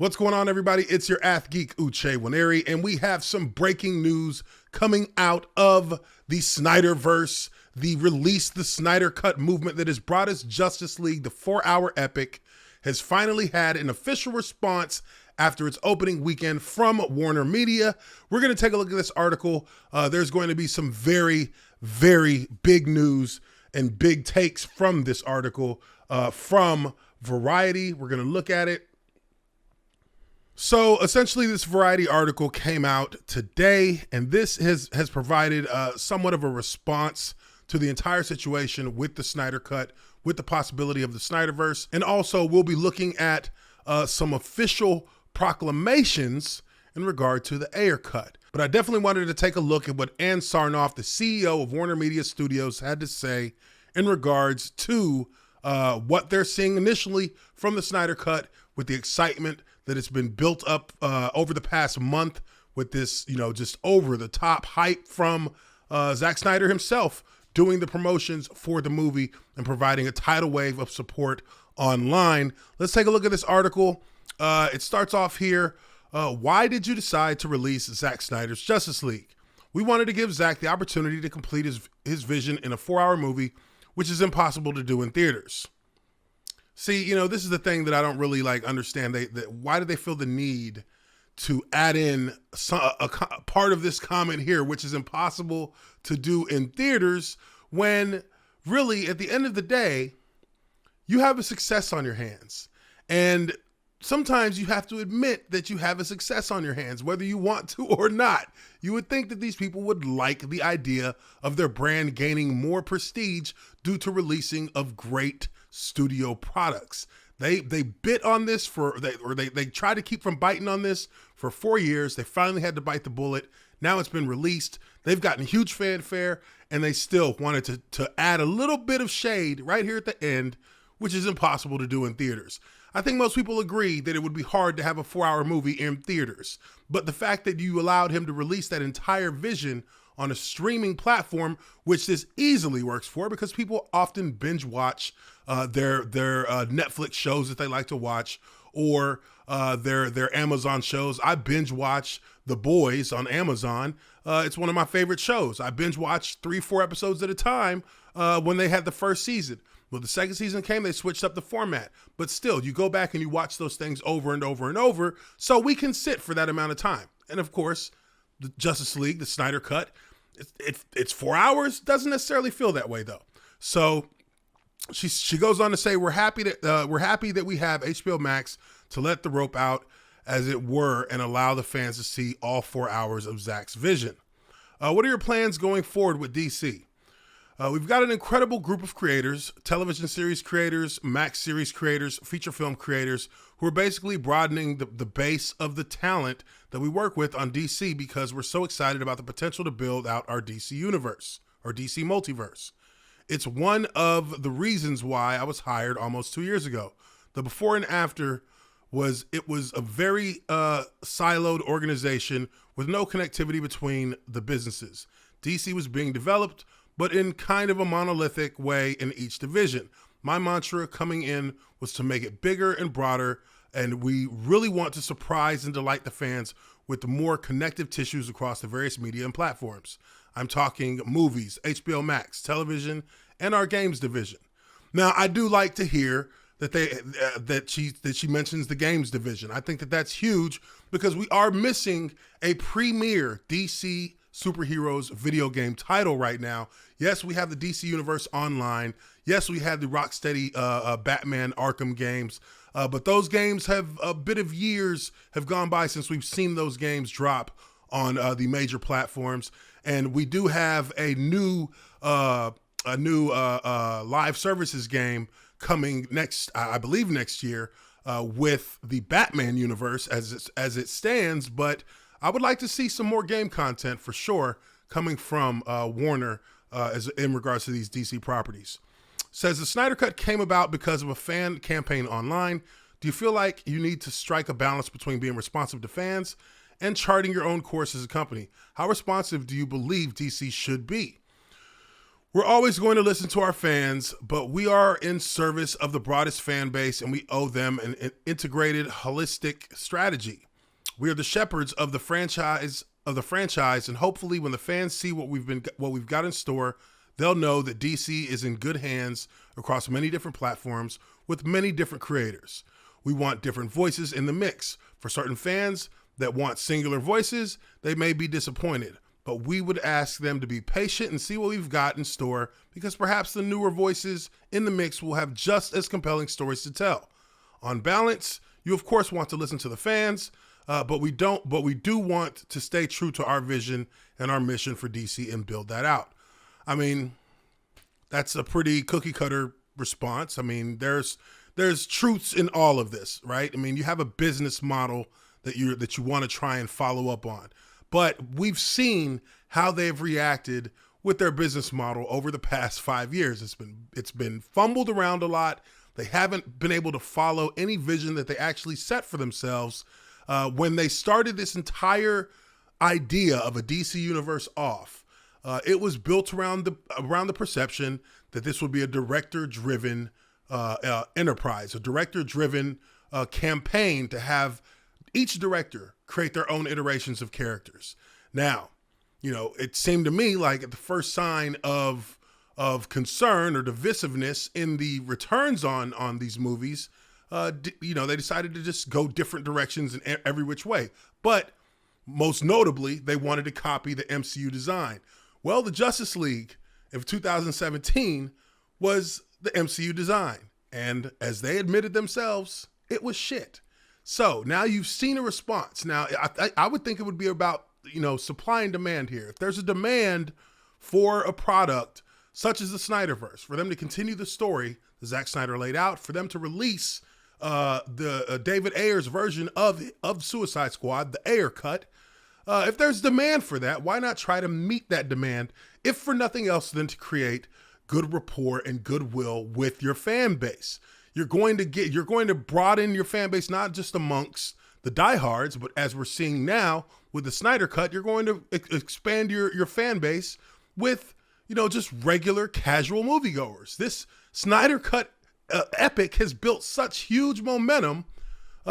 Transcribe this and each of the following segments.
What's going on, everybody? It's your Ath Geek Uche Waneri, and we have some breaking news coming out of the Snyderverse, the Snyder Cut movement that has brought us Justice League. The 4-hour epic has finally had an official response after its opening weekend from Warner Media. We're going to take a look at this article. There's going to be some very, very big news and big takes from this article from Variety. We're going to look at it. So essentially, this Variety article came out today, and this has provided somewhat of a response to the entire situation with the Snyder Cut, with the possibility of the Snyderverse. And also, we'll be looking at some official proclamations in regard to the Ayer Cut. But I definitely wanted to take a look at what Ann Sarnoff, the CEO of Warner Media Studios, had to say in regards to what they're seeing initially from the Snyder Cut, with the excitement that it's been built up over the past month with this, just over the top hype from Zack Snyder himself doing the promotions for the movie and providing a tidal wave of support online. Let's take a look at this article. It starts off here. Why did you decide to release Zack Snyder's Justice League? We wanted to give Zack the opportunity to complete his vision in a 4-hour movie, which is impossible to do in theaters. See, this is the thing that I don't really understand. Why do they feel the need to add in a part of this comment here, which is impossible to do in theaters, when really at the end of the day, you have a success on your hands. And sometimes you have to admit that you have a success on your hands, whether you want to or not. You would think that these people would like the idea of their brand gaining more prestige due to releasing of great studio products. They bit on this they tried to keep from biting on this for 4 years. They finally had to bite the bullet. Now it's been released. They've gotten huge fanfare, and they still wanted to add a little bit of shade right here at the end, which is impossible to do in theaters. I think most people agree that it would be hard to have a 4-hour movie in theaters, but the fact that you allowed him to release that entire vision on a streaming platform, which this easily works for, because people often binge watch their Netflix shows that they like to watch, or their Amazon shows. I binge watch The Boys on Amazon. It's one of my favorite shows. I binge watch 3-4 episodes at a time when they had the first season. Well, the second season came, they switched up the format. But still, you go back and you watch those things over and over and over, so we can sit for that amount of time. And of course, the Justice League, the Snyder Cut, it's 4 hours. Doesn't necessarily feel that way, though. So she goes on to say, we're happy that we have HBO Max to let the rope out, as it were, and allow the fans to see all 4 hours of Zack's vision. What are your plans going forward with DC? We've got an incredible group of creators, television series creators, Max series creators, feature film creators, who are basically broadening the base of the talent that we work with on DC, because we're so excited about the potential to build out our DC universe, or DC multiverse. It's one of the reasons why I was hired almost 2 years ago. The before and after was a very siloed organization with no connectivity between the businesses. DC was being developed, but in kind of a monolithic way in each division. My mantra coming in was to make it bigger and broader, and we really want to surprise and delight the fans with the more connective tissues across the various media and platforms. I'm talking movies, HBO Max, television, and our games division. Now, I do like to hear that she mentions the games division. I think that that's huge, because we are missing a premier DC superheroes video game title right now. Yes, we have the DC Universe Online. Yes, we have the Rocksteady Batman Arkham games. But those games have a bit of years have gone by since we've seen those games drop on the major platforms. And we do have a new live services game coming next, I believe next year, with the Batman universe as it stands. But I would like to see some more game content for sure coming from Warner in regards to these DC properties. Says the Snyder Cut came about because of a fan campaign online. Do you feel like you need to strike a balance between being responsive to fans and charting your own course as a company? How responsive do you believe DC should be? We're always going to listen to our fans, but we are in service of the broadest fan base, and we owe them an integrated, holistic strategy. We are the shepherds of the franchise, and hopefully, when the fans see what we've got in store, they'll know that DC is in good hands across many different platforms with many different creators. We want different voices in the mix. For certain fans that want singular voices, they may be disappointed. But we would ask them to be patient and see what we've got in store, because perhaps the newer voices in the mix will have just as compelling stories to tell. On balance, you of course want to listen to the fans, but we do want to stay true to our vision and our mission for DC and build that out. I mean, that's a pretty cookie cutter response. I mean, there's truths in all of this, right? I mean, you have a business model that you want to try and follow up on. But we've seen how they've reacted with their business model over the past 5 years. It's been fumbled around a lot. They haven't been able to follow any vision that they actually set for themselves. When they started this entire idea of a DC universe off, it was built around the perception that this would be a director-driven enterprise, a director-driven campaign to have each director create their own iterations of characters. Now, it seemed to me like at the first sign of concern or divisiveness in the returns on these movies, they decided to just go different directions in every which way. But most notably, they wanted to copy the MCU design. Well, the Justice League of 2017 was the MCU design. And as they admitted themselves, it was shit. So now you've seen a response. Now, I would think it would be about, supply and demand here. If there's a demand for a product such as the Snyderverse, for them to continue the story that Zack Snyder laid out, for them to release the David Ayer's version of Suicide Squad, the Ayer Cut, if there's demand for that, why not try to meet that demand, if for nothing else than to create good rapport and goodwill with your fan base? You're going to broaden your fan base, not just amongst the diehards, but as we're seeing now with the Snyder Cut, you're going to expand your fan base with, just regular casual moviegoers. This Snyder Cut epic has built such huge momentum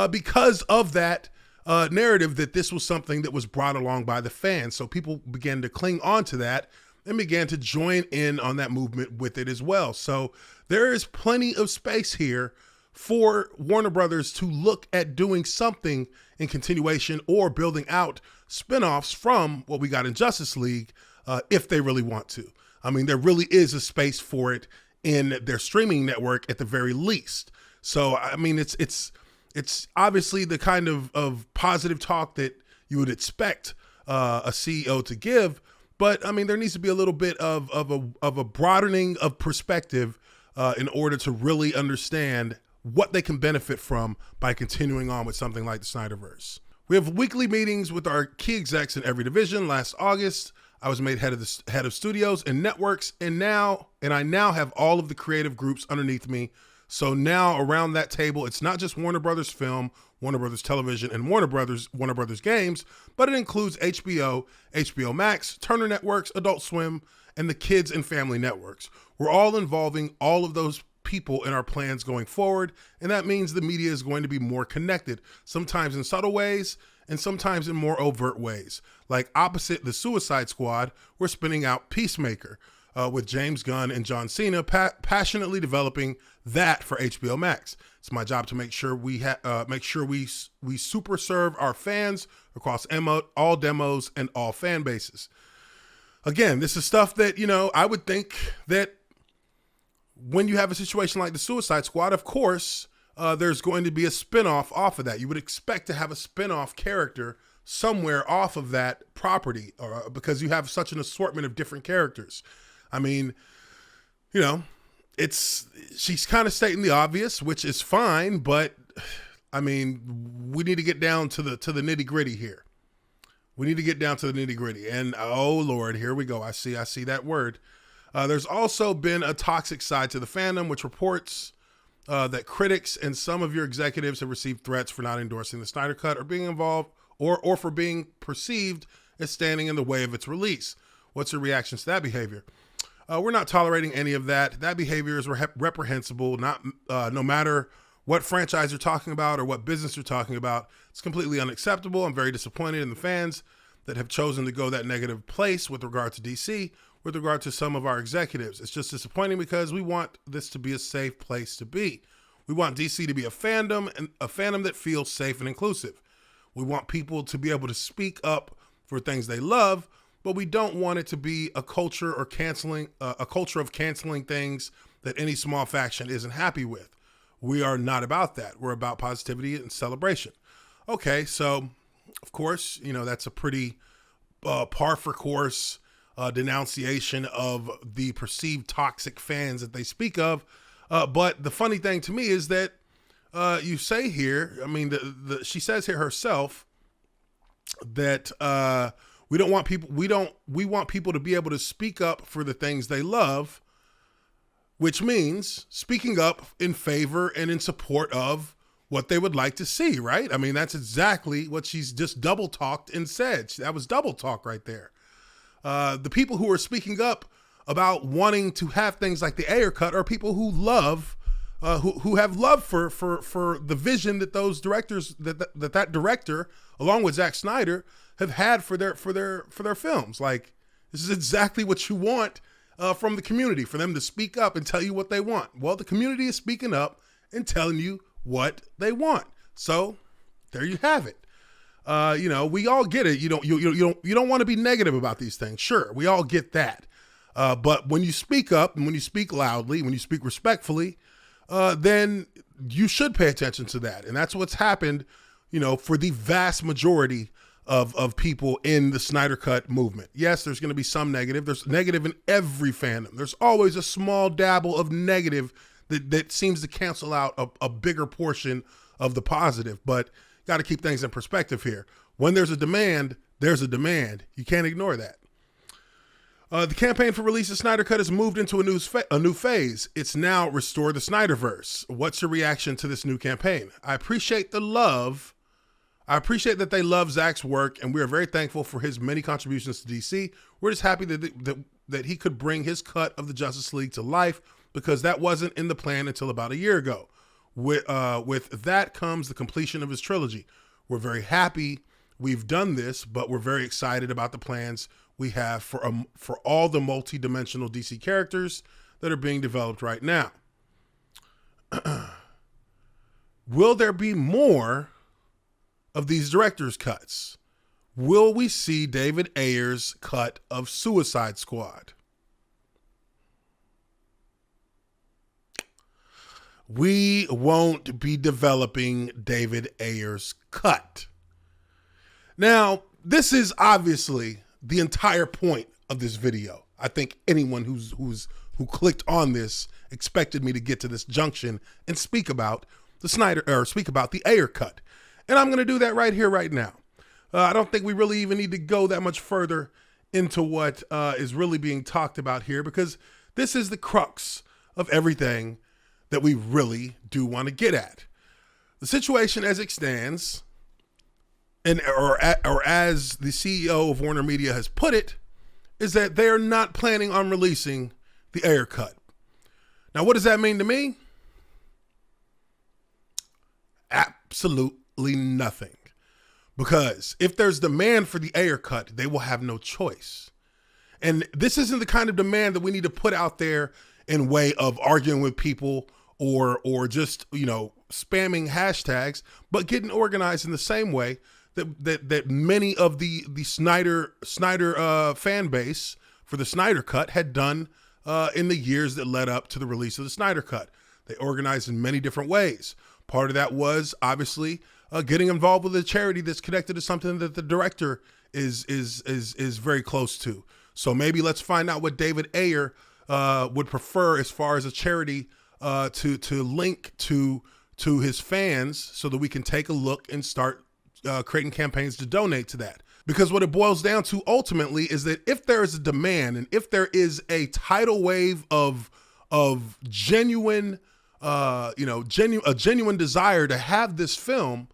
because of that narrative that this was something that was brought along by the fans. So people began to cling on to that and began to join in on that movement with it as well. So there is plenty of space here for Warner Brothers to look at doing something in continuation or building out spinoffs from what we got in Justice League if they really want to. I mean, there really is a space for it in their streaming network at the very least. So, I mean, it's obviously the kind of positive talk that you would expect a CEO to give. But I mean, there needs to be a little bit of a broadening of perspective in order to really understand what they can benefit from by continuing on with something like the Snyderverse. We have weekly meetings with our key execs in every division. Last August, I was made head of studios and networks, and I now have all of the creative groups underneath me. So now around that table, it's not just Warner Brothers Film, Warner Brothers Television, and Warner Brothers Games, but it includes HBO, HBO Max, Turner Networks, Adult Swim, and the kids and family networks. We're all involving all of those people in our plans going forward, and that means the media is going to be more connected, sometimes in subtle ways and sometimes in more overt ways. Like opposite the Suicide Squad, we're spinning out Peacemaker, with James Gunn and John Cena passionately developing that for HBO Max. It's my job to make sure we super serve our fans across all demos and all fan bases. Again, this is stuff that, I would think that when you have a situation like the Suicide Squad, of course, there's going to be a spinoff off of that. You would expect to have a spinoff character somewhere off of that property, because you have such an assortment of different characters. I mean, she's kind of stating the obvious, which is fine, but I mean, we need to get down to the nitty gritty here. We need to get down to the nitty gritty. And oh Lord, here we go. I see that word. There's also been a toxic side to the fandom, which reports that critics and some of your executives have received threats for not endorsing the Snyder Cut or being involved or for being perceived as standing in the way of its release. What's your reaction to that behavior? We're not tolerating any of that. That behavior is reprehensible. Not no matter what franchise you're talking about or what business you're talking about. It's completely unacceptable. I'm very disappointed in the fans that have chosen to go that negative place with regard to DC, with regard to some of our executives. It's just disappointing because we want this to be a safe place to be. We want DC to be a fandom, and a fandom that feels safe and inclusive. We want people to be able to speak up for things they love, but we don't want it to be a culture or a culture of canceling things that any small faction isn't happy with. We are not about that. We're about positivity and celebration. Okay, so of course, that's a pretty par for course denunciation of the perceived toxic fans that they speak of. But the funny thing to me is that you say here, I mean, she says here herself that we want people to be able to speak up for the things they love, which means speaking up in favor and in support of what they would like to see, right? I mean, that's exactly what she's just double talked and said. That was double talk right there. The people who are speaking up about wanting to have things like the Ayer Cut are people who love, who have love for the vision that those directors, that director, along with Zack Snyder, have had for their films. Like, this is exactly what you want from the community, for them to speak up and tell you what they want. Well, the community is speaking up and telling you what they want. So there you have it. We all get it. You don't want to be negative about these things. Sure, we all get that. But when you speak up and when you speak loudly, when you speak respectfully, then you should pay attention to that. And that's what's happened, for the vast majority of people in the Snyder Cut movement. Yes, there's going to be some negative. There's negative in every fandom. There's always a small dabble of negative that seems to cancel out a bigger portion of the positive. But got to keep things in perspective here. When there's a demand, there's a demand. You can't ignore that. The campaign for release of Snyder Cut has moved into a new phase. It's now Restore the Snyderverse. What's your reaction to this new campaign? I appreciate the love. I appreciate that they love Zack's work, and we are very thankful for his many contributions to DC. We're just happy that he could bring his cut of the Justice League to life, because that wasn't in the plan until about a year ago. With that comes the completion of his trilogy. We're very happy we've done this, but we're very excited about the plans we have for all the multi-dimensional DC characters that are being developed right now. Will there be more of these director's cuts? Will we see David Ayer's cut of Suicide Squad? We won't be developing David Ayer's cut. Now, this is obviously the entire point of this video. I think anyone who clicked on this expected me to get to this junction and speak about the Ayer Cut. And I'm going to do that right here, right now. I don't think we really even need to go that much further into what is really being talked about here, because this is the crux of everything that we really do want to get at. The situation as it stands, or as the CEO of Warner Media has put it, is that they are not planning on releasing the Ayer Cut. Now, what does that mean to me? Absolutely nothing. Because if there's demand for the Ayer Cut, they will have no choice. And this isn't the kind of demand that we need to put out there in way of arguing with people or just, spamming hashtags, but getting organized in the same way that many of the Snyder fan base for the Snyder Cut had done in the years that led up to the release of the Snyder Cut. They organized in many different ways. Part of that was obviously getting involved with a charity that's connected to something that the director is very close to. So maybe let's find out what David Ayer would prefer as far as a charity to link to his fans, so that we can take a look and start creating campaigns to donate to that. Because what it boils down to ultimately is that if there is a demand and if there is a tidal wave of genuine, a genuine desire to have this film,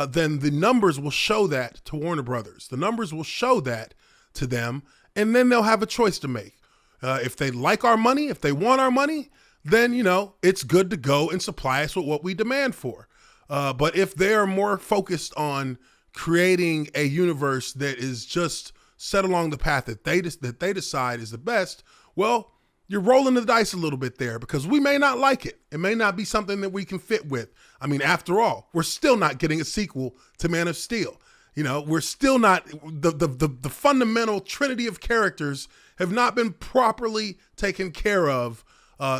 then the numbers will show that to Warner Brothers. The numbers will show that to them, and then they'll have a choice to make. If they like our money, if they want our money, then, you know, it's good to go and supply us with what we demand for. But if they're more focused on creating a universe that is just set along the path that they decide is the best, well, you're rolling the dice a little bit there, because we may not like it. It may not be something that we can fit with. I mean, after all, we're still not getting a sequel to Man of Steel. You know, we're still not, the fundamental trinity of characters have not been properly taken care of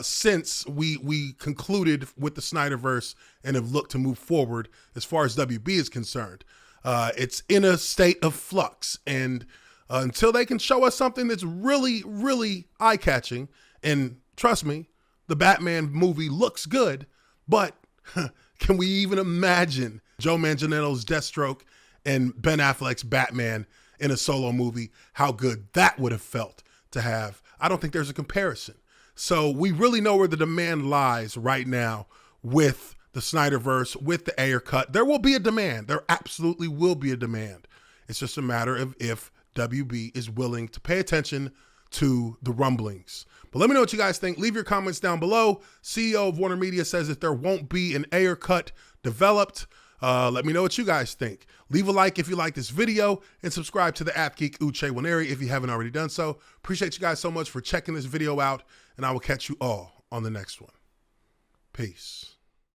since we concluded with the Snyderverse and have looked to move forward as far as WB is concerned. It's in a state of flux, and until they can show us something that's really, really eye-catching, and trust me, the Batman movie looks good, but can we even imagine Joe Manganiello's Deathstroke and Ben Affleck's Batman in a solo movie, how good that would have felt to have? I don't think there's a comparison. So we really know where the demand lies right now with the Snyderverse, with the Ayer Cut. There will be a demand. There absolutely will be a demand. It's just a matter of if WB is willing to pay attention to the rumblings. But let me know what you guys think. Leave your comments down below. CEO of Warner Media says that there won't be an Ayer Cut developed. Let me know what you guys think. Leave a like if you like this video, and subscribe to the App Geek Uche Waneri if you haven't already done so. Appreciate you guys so much for checking this video out, and I will catch you all on the next one. Peace.